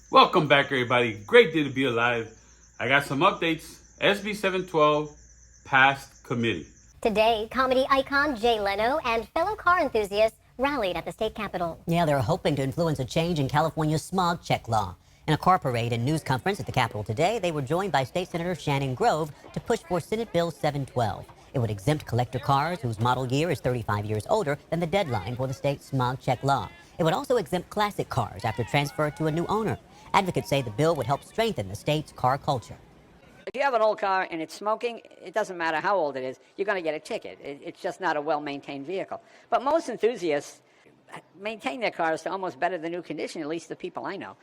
Welcome back, everybody. Great day to be alive. I got some updates. SB712 passed committee. Today, comedy icon Jay Leno and fellow car enthusiasts rallied at the state capitol. Yeah, they're hoping to influence a change in California's smog check law. In a car parade and news conference at the Capitol today, they were joined by State Senator Shannon Grove to push for Senate Bill 712. It would exempt collector cars whose model year is 35 years older than the deadline for the state's smog check law. It would also exempt classic cars after transfer to a new owner. Advocates say the bill would help strengthen the state's car culture. If you have an old car and it's smoking, it doesn't matter how old it is, you're going to get a ticket. It's just not a well-maintained vehicle. But most enthusiasts maintain their cars to almost better than new condition, at least the people I know.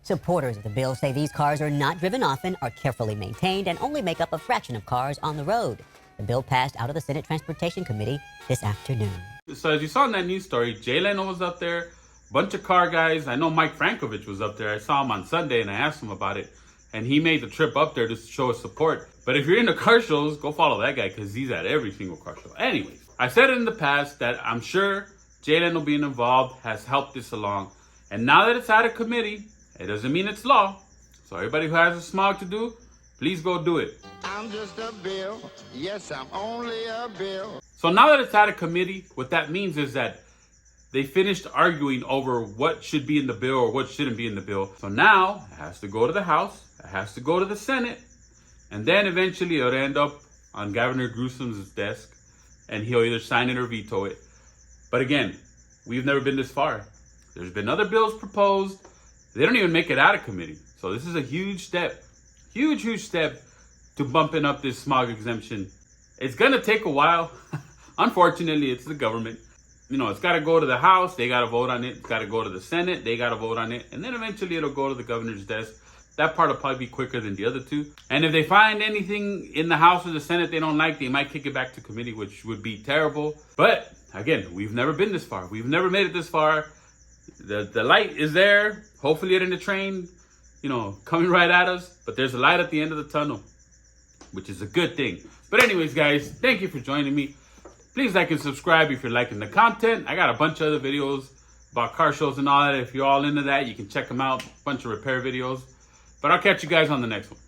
Supporters of the bill say these cars are not driven often, are carefully maintained, and only make up a fraction of cars on the road. The bill passed out of the Senate Transportation Committee this afternoon. So as you saw in that news story, Jay Leno was up there, bunch of car guys. I know Mike Frankovich was up there. I saw him on Sunday and I asked him about it. And he made the trip up there to show his support. But if you're into car shows, go follow that guy because he's at every single car show. Anyways, I said in the past that I'm sure Jay Leno being involved has helped this along. And now that it's out of committee, it doesn't mean it's law. So everybody who has a smog to do, please go do it. I'm just a bill. Yes, I'm only a bill. So now that it's out of committee, what that means is that they finished arguing over what should be in the bill or what shouldn't be in the bill. So now it has to go to the House, it has to go to the Senate, and then eventually it'll end up on Governor Gruesom's desk, and he'll either sign it or veto it. But again, we've never been this far. There's been other bills proposed. They don't even make it out of committee. So this is a huge step, huge step to bumping up this smog exemption. It's gonna take a while. Unfortunately, it's the government. You know, it's got to go to the House, they got to vote on it. It's got to go to the Senate, they got to vote on it. And then eventually it'll go to the governor's desk. That part will probably be quicker than the other two. And if they find anything in the House or the Senate they don't like, they might kick it back to committee, which would be terrible. But again, we've never been this far. We've never made it this far. The light is there. Hopefully it in the train, you know, coming right at us. But there's a light at the end of the tunnel, which is a good thing. But anyways, guys, thank you for joining me. Please like and subscribe if you're liking the content. I got a bunch of other videos about car shows and all that. If you're all into that, you can check them out. A bunch of repair videos. But I'll catch you guys on the next one.